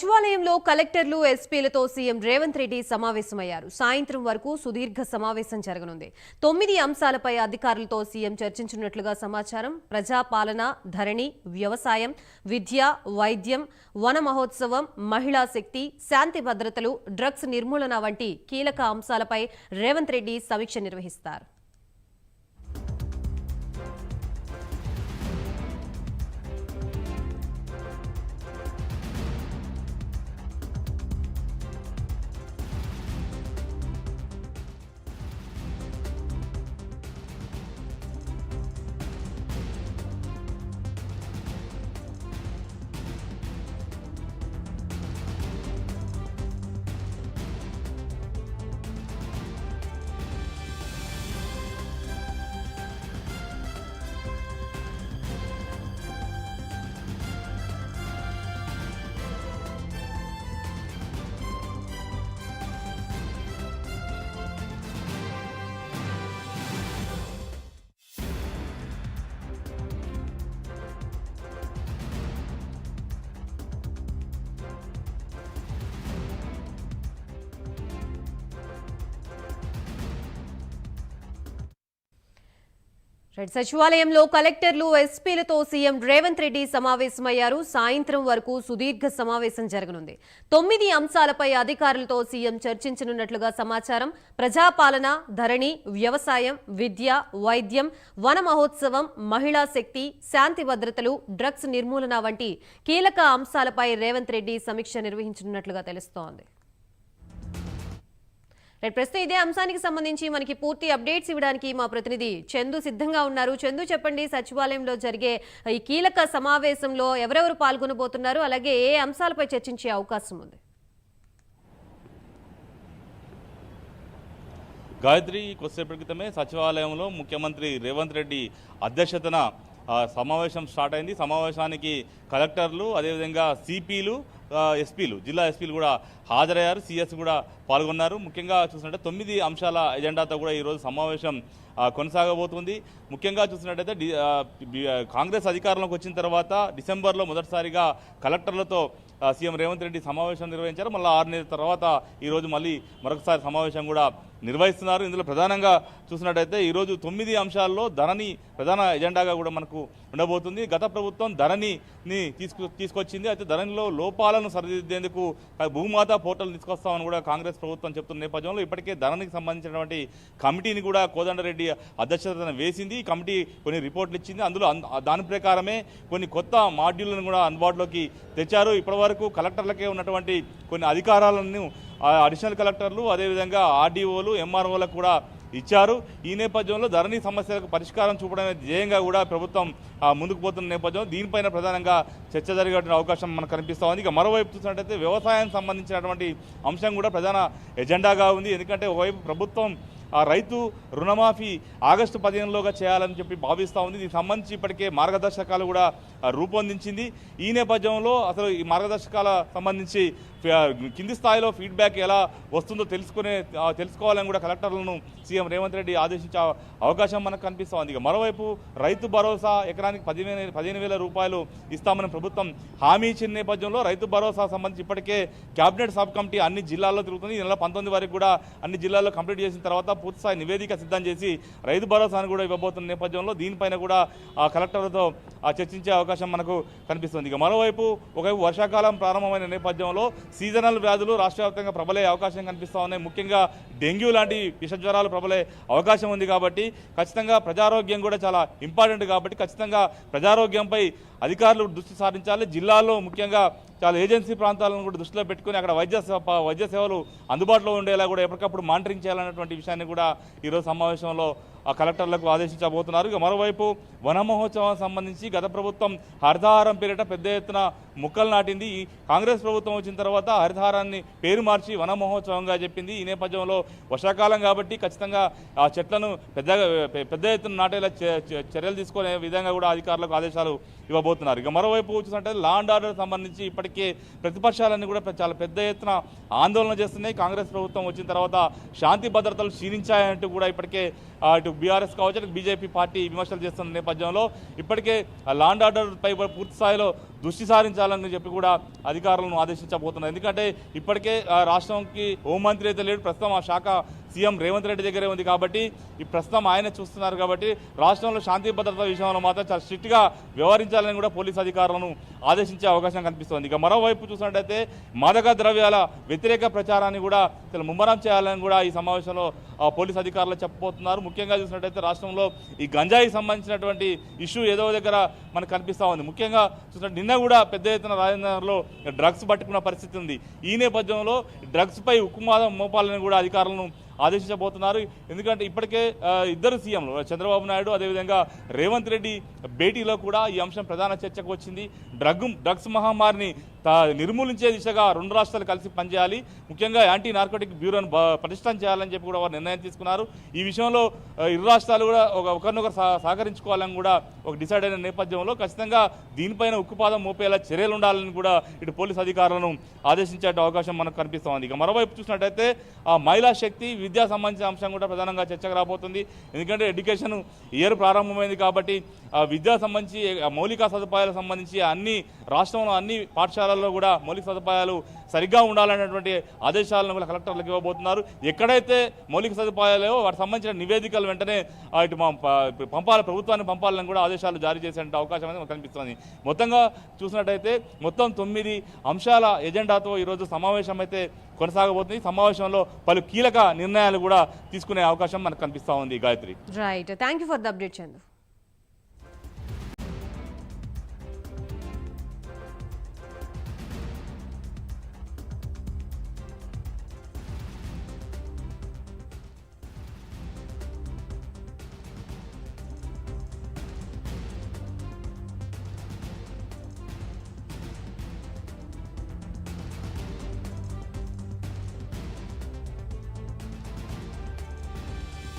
సచివాలయంలో కలెక్టర్లు ఎస్పీలతో సీఎం రేవంత్ రెడ్డి సమావేశమయ్యారు. సాయంత్రం వరకు సుదీర్ఘ సమావేశం జరగనుంది. 9 అంశాలపై అధికారులతో సీఎం చర్చించనున్నట్లుగా సమాచారం. ప్రజాపాలన, ధరణి, వ్యవసాయం, విద్య, వైద్యం, వన మహోత్సవం, మహిళా శక్తి, శాంతి భద్రతలు, డ్రగ్స్ నిర్మూలన వంటి కీలక అంశాలపై రేవంత్ రెడ్డి సమీక్ష నిర్వహిస్తారు. సచివాలయంలో కలెక్టర్లు ఎస్పీలతో సీఎం రేవంత్ రెడ్డి సమావేశమయ్యారు. సాయంత్రం వరకు సుదీర్ఘ సమావేశం జరగనుంది. 9 అంశాలపై అధికారులతో సీఎం చర్చించనున్నట్లుగా సమాచారం. ప్రజాపాలన, ధరణి, వ్యవసాయం, విద్య, వైద్యం, వన మహోత్సవం, మహిళా శక్తి, శాంతి భద్రతలు, డ్రగ్స్ నిర్మూలన వంటి కీలక అంశాలపై రేవంత్ రెడ్డి సమీక్ష నిర్వహించనున్నట్లుగా తెలుస్తోంది. ప్రస్తుతం ఇదే అంశానికి సంబంధించి మనకి పూర్తి అప్డేట్స్ ఇవ్వడానికి మా ప్రతినిధి చందు సిద్ధంగా ఉన్నారు. చందు, చెప్పండి, సచివాలయంలో జరిగే ఈ కీలక సమావేశంలో ఎవరెవరు పాల్గొనబోతున్నారు, అలాగే ఏ అంశాలపై చర్చించే అవకాశం ఉంది? గాయత్రి, కొద్దిసేపటి క్రితమే సచివాలయంలో ముఖ్యమంత్రి రేవంత్ రెడ్డి అధ్యక్షతన సమావేశం స్టార్ట్ అయింది. సమావేశానికి కలెక్టర్లు, అదేవిధంగా సిపిలు, ఎస్పీలు, జిల్లా ఎస్పీలు కూడా హాజరయ్యారు. సిఎస్ కూడా పాల్గొన్నారు. ముఖ్యంగా చూసినట్టే 9 అంశాల ఎజెండాతో కూడా ఈరోజు సమావేశం కొనసాగబోతుంది. ముఖ్యంగా చూసినట్టయితే కాంగ్రెస్ అధికారంలోకి వచ్చిన తర్వాత డిసెంబర్లో మొదటిసారిగా కలెక్టర్లతో సీఎం రేవంత్ రెడ్డి సమావేశం నిర్వహించారు. మళ్ళీ 6 నెలల తర్వాత ఈరోజు మళ్ళీ మరొకసారి సమావేశం కూడా నిర్వహిస్తున్నారు. ఇందులో ప్రధానంగా చూసినట్టయితే ఈరోజు 9 అంశాల్లో ధరణి ప్రధాన ఎజెండాగా కూడా మనకు ఉండబోతుంది. గత ప్రభుత్వం ధరణిని తీసుకొచ్చింది. అయితే ధరణిలో లోపాలను సరిదిద్దేందుకు భూమాత పోర్టల్ తీసుకొస్తామని కూడా కాంగ్రెస్ ప్రభుత్వం చెప్తున్న నేపథ్యంలో ఇప్పటికే ధరణికి సంబంధించినటువంటి కమిటీని కూడా కోదండరెడ్డి అధ్యక్షతన వేసింది. ఈ కమిటీ కొన్ని రిపోర్ట్లు ఇచ్చింది. అందులో దాని ప్రకారమే కొన్ని కొత్త మాడ్యూళ్లను కూడా అందుబాటులోకి తెచ్చారు. ఇప్పటివరకు కలెక్టర్లకే ఉన్నటువంటి కొన్ని అధికారాలను అడిషనల్ కలెక్టర్లు, అదేవిధంగా ఆర్డీఓలు, ఎంఆర్ఓలకు కూడా ఇచ్చారు. ఈ నేపథ్యంలో ధరణి సమస్యలకు పరిష్కారం చూపడమే ధ్యేయంగా కూడా ప్రభుత్వం ముందుకు పోతున్న నేపథ్యంలో దీనిపైన ప్రధానంగా చర్చ జరిగే అవకాశం మనకు కనిపిస్తూ ఉంది. ఇక మరోవైపు చూసినట్టయితే వ్యవసాయానికి సంబంధించినటువంటి అంశం కూడా ప్రధాన ఎజెండాగా ఉంది. ఎందుకంటే ఒకవైపు ప్రభుత్వం రైతు రుణమాఫీ ఆగస్టు 15లోగా చేయాలని చెప్పి భావిస్తూ ఉంది. దీనికి సంబంధించి ఇప్పటికే మార్గదర్శకాలు కూడా రూపొందించింది. ఈ నేపథ్యంలో అసలు ఈ మార్గదర్శకాల సంబంధించి కింది స్థాయిలో ఫీడ్బ్యాక్ ఎలా వస్తుందో తెలుసుకోవాలని కూడా కలెక్టర్లను సీఎం రేవంత్ రెడ్డి ఆదేశించే అవకాశం మనకు కనిపిస్తూ ఉంది. ఇక మరోవైపు రైతు భరోసా ఎకరానికి 15,000 రూపాయలు ఇస్తామని ప్రభుత్వం హామీ ఇచ్చిన నేపథ్యంలో రైతు భరోసా సంబంధించి ఇప్పటికే కేబినెట్ సబ్ కమిటీ అన్ని జిల్లాల్లో తిరుగుతుంది. ఈ నెల 19 వరకు కూడా అన్ని జిల్లాల్లో కంప్లీట్ చేసిన తర్వాత పూర్తిస్థాయి నివేదిక సిద్ధం చేసి రైతు భరోసాను కూడా ఇవ్వబోతున్న నేపథ్యంలో దీనిపైన కూడా కలెక్టర్లతో చర్చించే అవకాశం మనకు కనిపిస్తుంది. ఇక మరోవైపు ఒకవైపు వర్షాకాలం ప్రారంభమైన నేపథ్యంలో సీజనల్ వ్యాధులు రాష్ట్ర వ్యాప్తంగా ప్రబలే అవకాశం కనిపిస్తూ ఉన్నాయి. ముఖ్యంగా డెంగ్యూ లాంటి విష జ్వరాలు ప్రబలే అవకాశం ఉంది. కాబట్టి ఖచ్చితంగా ప్రజారోగ్యం కూడా చాలా ఇంపార్టెంట్. కాబట్టి ఖచ్చితంగా ప్రజారోగ్యంపై అధికారులు దృష్టి సారించాలి. జిల్లాల్లో ముఖ్యంగా చాలా ఏజెన్సీ ప్రాంతాలను కూడా దృష్టిలో పెట్టుకుని అక్కడ వైద్య సేవలు అందుబాటులో ఉండేలా కూడా ఎప్పటికప్పుడు మానిటరింగ్ చేయాలన్నటువంటి విషయాన్ని కూడా ఈరోజు సమావేశంలో కలెక్టర్లకు ఆదేశించబోతున్నారు. ఇక మరోవైపు వన మహోత్సవం సంబంధించి గత ప్రభుత్వం హరితహారం పేరిట పెద్ద ఎత్తున మొక్కలు నాటింది. ఈ కాంగ్రెస్ ప్రభుత్వం వచ్చిన తర్వాత హరితహారాన్ని పేరు మార్చి వన మహోత్సవంగా చెప్పింది. ఈ నేపథ్యంలో వర్షాకాలం కాబట్టి ఖచ్చితంగా ఆ చెట్లను పెద్ద ఎత్తున నాటేలా చర్యలు తీసుకునే విధంగా కూడా అధికారులకు ఆదేశాలు ఇవ్వబోతున్నారు. ఇక మరోవైపు చూసినట్టే లా అండ్ ఆర్డర్ సంబంధించి ఇప్పటికే ప్రతిపక్షాలన్నీ కూడా చాలా పెద్ద ఎత్తున ఆందోళన చేస్తున్నాయి. కాంగ్రెస్ ప్రభుత్వం వచ్చిన తర్వాత శాంతి భద్రతలు క్షీణించాయంటూ కూడా ఇప్పటికే ఇటు బీఆర్ఎస్ కావచ్చు అటు బీజేపీ పార్టీ విమర్శలు చేస్తున్న నేపథ్యంలో ఇప్పటికే లా అండ్ ఆర్డర్ పై పూర్తి స్థాయిలో దృష్టి సారించాలని చెప్పి కూడా అధికారులను ఆదేశించబోతున్నారు. ఎందుకంటే ఇప్పటికే రాష్ట్రంకి హోంమంత్రి అయితే లేడు, ప్రస్తుతం ఆ శాఖ సీఎం రేవంత్ రెడ్డి దగ్గరే ఉంది కాబట్టి ఈ ప్రస్తుతం ఆయన చూస్తున్నారు కాబట్టి రాష్ట్రంలో శాంతి భద్రత విషయంలో మాత్రం చాలా స్ట్రిక్ట్గా వ్యవహరించాలని కూడా పోలీసు అధికారులను ఆదేశించే అవకాశం కనిపిస్తోంది. ఇక మరోవైపు చూసినట్టయితే మాదక ద్రవ్యాల వ్యతిరేక ప్రచారాన్ని కూడా ముమ్మరం చేయాలని కూడా ఈ సమావేశంలో పోలీసు అధికారులు చెప్పబోతున్నారు. ముఖ్యంగా చూసినట్టయితే రాష్ట్రంలో ఈ గంజాయికి సంబంధించినటువంటి ఇష్యూ ఏదో దగ్గర మనకు కనిపిస్తూ ఉంది. ముఖ్యంగా చూసినట్టు నిన్న కూడా పెద్ద ఎత్తున రాజేంద్రలో డ్రగ్స్ పట్టుకున్న పరిస్థితి ఉంది. ఈ నేపథ్యంలో డ్రగ్స్పై ఉక్కుమాదం మోపాలని కూడా అధికారులను ఆదేశించబోతున్నారు. ఎందుకంటే ఇప్పటికే ఇద్దరు సీఎంలు చంద్రబాబు నాయుడు అదేవిధంగా రేవంత్ రెడ్డి భేటీలో కూడా ఈ అంశం ప్రధాన చర్చకు వచ్చింది. డ్రగ్స్ మహమ్మారిని నిర్మూలించే దిశగా రెండు రాష్ట్రాలు కలిసి పనిచేయాలి, ముఖ్యంగా యాంటీ నార్కోటిక్ బ్యూరోను పటిష్టం చేయాలని చెప్పి కూడా వారు నిర్ణయం తీసుకున్నారు. ఈ విషయంలో ఇరు రాష్ట్రాలు కూడా ఒకరినొకరు సహకరించుకోవాలని కూడా ఒక డిసైడ్ అయిన నేపథ్యంలో ఖచ్చితంగా దీనిపైన ఉక్కుపాదం మోపేలా చర్యలు ఉండాలని కూడా ఇటు పోలీసు అధికారులను ఆదేశించే అవకాశం మనకు కనిపిస్తోంది. ఇక మరోవైపు చూసినట్టయితే మహిళా శక్తి విద్యా సంబంధించిన అంశం కూడా ప్రధానంగా చర్చకు రాబోతుంది. ఎందుకంటే ఎడ్యుకేషన్ ఇయర్ ప్రారంభమైంది కాబట్టి విద్యా సంబంధించి మౌలిక సదుపాయాలకు సంబంధించి అన్ని రాష్ట్రంలో అన్ని పాఠశాలల్లో కూడా మౌలిక సదుపాయాలు సరిగ్గా ఉండాలనేటువంటి ఆదేశాలను కూడా కలెక్టర్లకు ఇవ్వబోతున్నారు. ఎక్కడైతే మౌలిక సదుపాయాలు వాటికి సంబంధించిన నివేదికలు వెంటనే ఇటు ప్రభుత్వాన్ని పంపాలని కూడా ఆదేశాలు జారీ చేసే అవకాశం అనేది మనకు కనిపిస్తుంది. మొత్తంగా చూసినట్టయితే మొత్తం 9 అంశాల ఎజెండాతో ఈరోజు సమావేశం అయితే కొనసాగబోతుంది. సమావేశంలో పలు కీలక నిర్ణయాలు కూడా తీసుకునే అవకాశం మనకు కనిపిస్తూ ఉంది. Gayatri, right, thank you for the update Chandu.